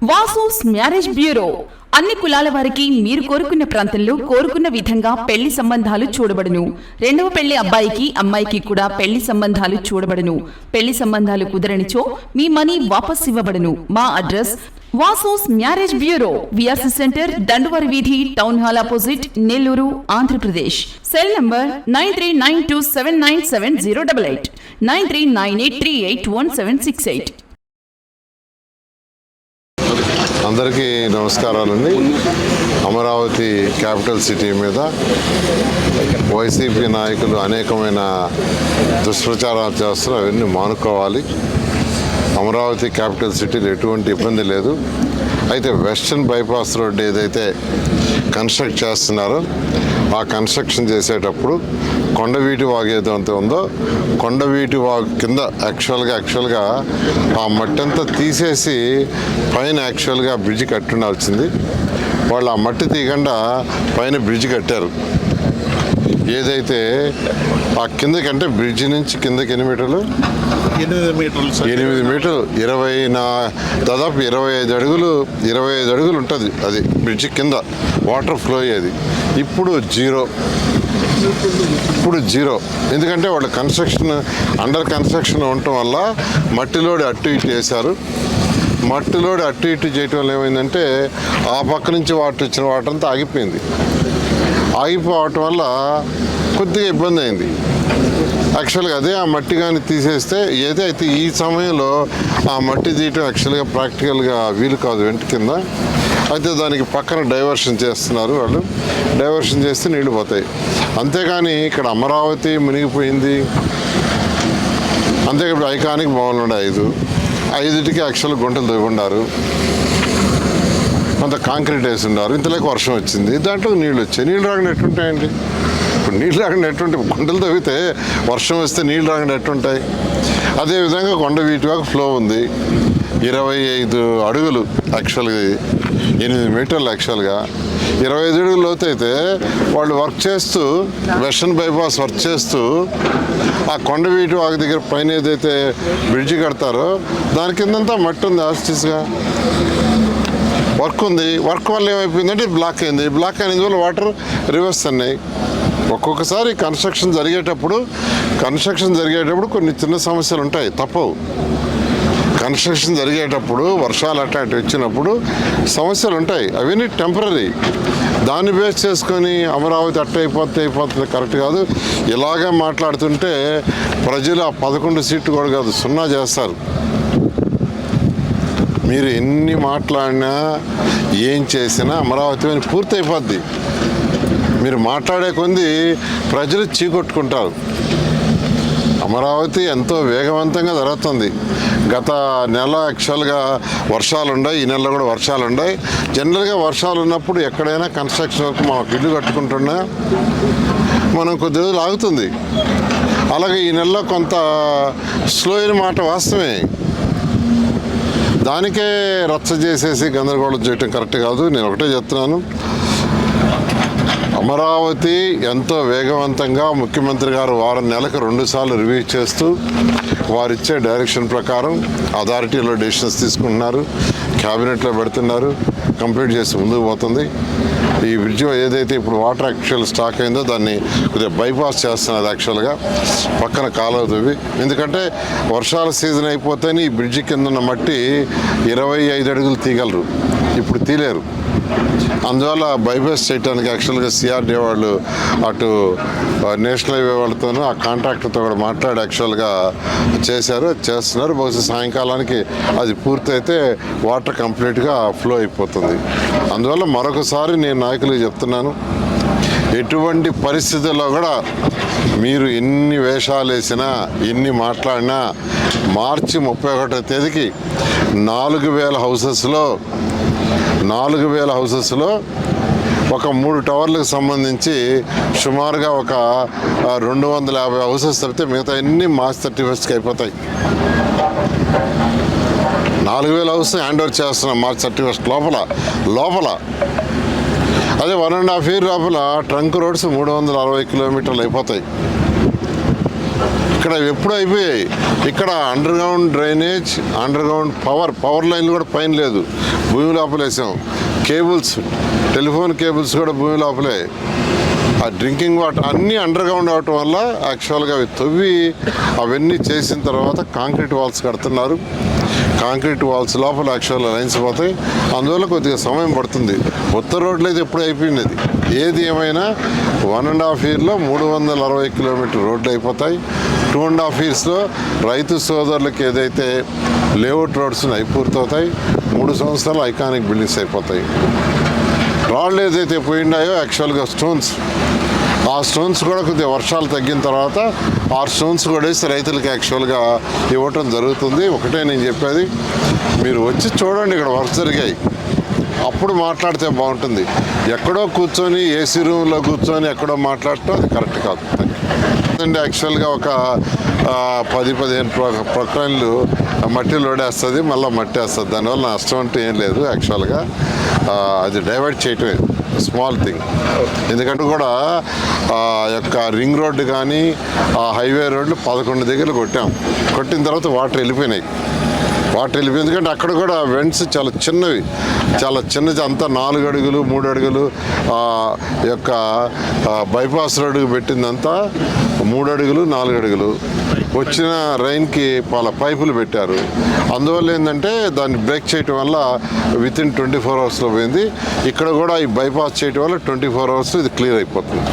Vasu's marriage bureau అన్ని కులాల వారికి మీరు కోరుకున్న ప్రాంతంలో కోరుకున్న విధంగా పెళ్లి సంబంధాలు చూడబడును. రెండవ పెళ్లి అబ్బాయికి అమ్మాయికి కూడా పెళ్లి సంబంధాలు చూడబడును. పెళ్లి సంబంధాలు కుదరనిచో మీ మనీ వాపస్ ఇవ్వబడును. మా address Vasu's marriage bureau, VRC centre, Danduvari వీధి, town hall opposite, Nellore, Andhra Pradesh. Cell number 9392797088, 9398381768. అందరికీ నమస్కారాలండి. అమరావతి క్యాపిటల్ సిటీ మీద వైసీపీ నాయకులు అనేకమైన దుష్ప్రచారాలు చేస్తున్నారు. అవన్నీ మానుకోవాలి. అమరావతి క్యాపిటల్ సిటీలో ఎటువంటి ఇబ్బంది లేదు. అయితే వెస్టర్న్ బైపాస్ రోడ్ ఏదైతే కన్స్ట్రక్ట్ చేస్తున్నారో ఆ కన్స్ట్రక్షన్ చేసేటప్పుడు కొండవీటి వాగు ఏదైతే ఉందో కొండవీటి వాగు కింద యాక్చువల్గా ఆ మట్టి అంతా తీసేసి పైన యాక్చువల్గా బ్రిడ్జ్ కట్టుండాల్సింది. వాళ్ళు ఆ మట్టి తీయకుండా పైన బ్రిడ్జ్ కట్టారు. ఏదైతే ఆ కిందకంటే బ్రిడ్జ్ నుంచి కిందకి 8 మీటర్లు 8 మీటర్లు దాదాపు 25 అడుగులు ఉంటుంది. అది బ్రిడ్జ్ కింద వాటర్ ఫ్లో అయ్యేది. ఇప్పుడు జీరో. ఎందుకంటే వాళ్ళు అండర్ కన్స్ట్రక్షన్ ఉండటం వల్ల మట్టిలోడి అటు ఇటు వేశారు. మట్టిలోడి అటు ఇటు చేయటం వల్ల ఏమైందంటే ఆ పక్క నుంచి వచ్చిన వాటర్ అంతా ఆగిపోవటం వల్ల కొద్దిగా ఇబ్బంది అయింది. యాక్చువల్గా అదే ఆ మట్టి కానీ తీసేస్తే ఏదైతే ఈ సమయంలో ఆ మట్టి తీయటం యాక్చువల్గా ప్రాక్టికల్గా వీలు కాదు వెంట కింద. అయితే దానికి పక్కన డైవర్షన్ చేస్తున్నారు. వాళ్ళు డైవర్షన్ చేస్తే నీళ్లు పోతాయి. అంతేగాని ఇక్కడ అమరావతి మునిగిపోయింది. అంతే ఇప్పుడు ఐకానిక్ భవన్లు ఉన్నాయి 5టికి యాక్చువల్ గుంటలు తవ్వుకున్నారు. కొంత కాంక్రీట్ వేసి ఉన్నారు. ఇంతలోకి వర్షం వచ్చింది, దాంట్లో నీళ్ళు వచ్చాయి. నీళ్ళు రాకుండా ఎట్టుంటాయండి? ఇప్పుడు నీళ్ళు రాకుండా ఎట్టుంటాయి? గుంటలు తవ్వితే వర్షం వస్తే నీళ్ళు రాకుండా ఎట్టుంటాయి? అదేవిధంగా కొండవీటి వాగు ఫ్లో ఉంది. 25 అడుగులు యాక్చువల్గా 8 మీటర్లు యాక్చువల్గా 25 అడుగులు లోతు అయితే వాళ్ళు వర్క్ చేస్తూ వెస్టర్న్ బైపాస్ వర్క్ చేస్తూ ఆ కొండవీటి వాగు దగ్గర పైన ఏదైతే బ్రిడ్జి కడతారో దాని కిందంతా మట్టి ఉంది. ఆస్టిస్గా వర్క్ ఉంది. వర్క్ వల్ల ఏమైపోయిందంటే బ్లాక్ అయింది. బ్లాక్ అయినందు వల్ల వాటర్ రివర్స్ అన్నాయి. ఒక్కొక్కసారి కన్స్ట్రక్షన్ జరిగేటప్పుడు కొన్ని చిన్న సమస్యలు ఉంటాయి, తప్పవు. కన్స్ట్రక్షన్ జరిగేటప్పుడు వర్షాలు అట్లాంటి వచ్చినప్పుడు సమస్యలు ఉంటాయి. అవన్నీ టెంపరీ. దాన్ని బేస్ చేసుకొని అమరావతి అయిపోతుంది కరెక్ట్ కాదు. ఇలాగే మాట్లాడుతుంటే ప్రజలు ఆ 11 సీట్లు కూడా కాదు 0 చేస్తారు. మీరు ఎన్ని మాట్లాడినా ఏం చేసినా అమరావతి అని పూర్తి అయిపోద్ది. మీరు మాట్లాడే కొంది ప్రజలు చీకొట్టుకుంటారు. అమరావతి ఎంతో వేగవంతంగా జరుగుతుంది. గత నెల యాక్చువల్గా వర్షాలు ఉన్నాయి. ఈ నెలలో కూడా వర్షాలు ఉన్నాయి. జనరల్గా వర్షాలు ఉన్నప్పుడు ఎక్కడైనా కన్స్ట్రక్షన్ వర్క్ మనకు ఇల్లు కట్టుకుంటున్నా మనం కొద్ది రోజులు ఆగుతుంది. అలాగే ఈ నెలలో కొంత స్లో అయిన మాట వాస్తవమే. దానికే రచ్చ చేసేసి గందరగోళం చేయటం కరెక్ట్ కాదు. నేను ఒకటే చెప్తున్నాను, అమరావతి ఎంతో వేగవంతంగా ముఖ్యమంత్రి గారు నెలకు 2 సార్లు రివ్యూ చేస్తూ వారిచ్చే డైరెక్షన్ ప్రకారం అథారిటీలో డెసిషన్స్ తీసుకుంటున్నారు. క్యాబినెట్లో పెడుతున్నారు. కంప్లీట్ చేసి ముందుకు పోతుంది. ఈ బ్రిడ్జ్ ఏదైతే ఇప్పుడు వాటర్ యాక్చువల్ స్టాక్ అయిందో దాన్ని కొద్దిగా బైపాస్ చేస్తున్నారు. యాక్చువల్గా పక్కన కాలువ తవ్వి, ఎందుకంటే వర్షాల సీజన్ అయిపోతేనే ఈ బ్రిడ్జి కింద ఉన్న మట్టి 25 అడుగులు తీయగలరు. ఇప్పుడు తీలేరు. అందువల్ల బైపాస్ చేయడానికి యాక్చువల్గా సిఆర్డీ వాళ్ళు అటు నేషనల్ హైవే వాళ్ళతోనూ ఆ కాంట్రాక్టర్తో కూడా మాట్లాడి యాక్చువల్గా చేస్తున్నారు. బహుశా సాయంకాలానికి అది పూర్తయితే వాటర్ కంప్లీట్గా ఫ్లో అయిపోతుంది. అందువల్ల మరొకసారి నేను నాయకులకు చెప్తున్నాను, ఎటువంటి పరిస్థితుల్లో కూడా మీరు ఎన్ని వేషాలు వేసినా ఎన్ని మాట్లాడినా మార్చి 31వ తేదీకి 4,000 హౌసెస్లో ఒక 3 టవర్లకు సంబంధించి సుమారుగా ఒక 250 హౌసెస్ తప్పితే మిగతా అన్ని మార్చ్ 31కి అయిపోతాయి. 4,000 హౌస్ హ్యాండ్ ఓవర్ చేస్తున్నాం మార్చ్ 31 లోపల. అదే 1.5 year లోపల ట్రంక్ రోడ్స్ 360 కిలోమీటర్లు అయిపోతాయి. ఇక్కడ ఇక్కడ ఎప్పుడు అయిపోయాయి. ఇక్కడ under ground drainage, under ground power లైన్లు కూడా పైన లేదు, భూమి లోపలేసాం. కేబుల్స్, టెలిఫోన్ కేబుల్స్ కూడా భూమి లోపలే. ఆ డ్రింకింగ్ వాటర్ అన్నీ అండర్ గ్రౌండ్ అవటం వల్ల యాక్చువల్గా అవి తవ్వి అవన్నీ చేసిన తర్వాత కాంక్రీట్ వాల్స్ కడుతున్నారు. కాంక్రీట్ వాల్స్ లోపల యాక్చువల్గా లైన్స్ పోతాయి. అందువల్ల కొద్దిగా సమయం పడుతుంది. ఉత్తర రోడ్లు అయితే ఎప్పుడు అయిపోయింది. అది ఏది ఏమైనా 1.5 yearలో 360 కిలోమీటర్ రోడ్లు అయిపోతాయి. 2.5 yearsలో రైతు సోదరులకు ఏదైతే లేఅవుట్ రోడ్స్ అవి పూర్తవుతాయి. 3 సంవత్సరాలు ఐకానిక్ బిల్డింగ్స్ అయిపోతాయి. రాళ్ళు ఏదైతే పోయిండాయో యాక్చువల్గా స్టోన్స్, ఆ స్టోన్స్ కూడా కొద్దిగా వర్షాలు తగ్గిన తర్వాత ఆ స్టోన్స్ కూడా వేసి రైతులకి యాక్చువల్గా ఇవ్వటం జరుగుతుంది. ఒకటే నేను చెప్పేది, మీరు వచ్చి చూడండి ఇక్కడ వర్క్ జరిగాయి, అప్పుడు మాట్లాడితే బాగుంటుంది. ఎక్కడో కూర్చొని ఏసీ రూమ్లో కూర్చొని ఎక్కడో మాట్లాడటం అది కరెక్ట్ కాదు. అండి యాక్చువల్గా ఒక 10-15 ప్రొక్లైన్లు మట్టి లోడేస్తుంది, మళ్ళీ మట్టి వేస్తుంది. దానివల్ల నష్టం అంటే ఏం లేదు. యాక్చువల్గా అది డైవర్ట్ చేయటమే స్మాల్ థింగ్. ఎందుకంటే కూడా యొక్క రింగ్ రోడ్డు కానీ ఆ హైవే రోడ్లు 11 దగ్గర కొట్టిన తర్వాత వాటర్ వెళ్ళిపోయినాయి. ఎందుకంటే అక్కడ కూడా వెంట్స్ చాలా చిన్నవి, చాలా చిన్నది. అంతా 4 అడుగులు 3 అడుగులు యొక్క బైపాస్ రోడ్డుకు పెట్టిందంతా 3 అడుగులు 4 అడుగులు. వచ్చిన రైన్కి పైపులు పెట్టారు. అందువల్ల ఏంటంటే దాన్ని బ్రేక్ చేయటం వల్ల వితిన్ 24 hours పోయింది. ఇక్కడ కూడా ఈ బైపాస్ చేయటం వల్ల 24 hours ఇది క్లియర్ అయిపోతుంది.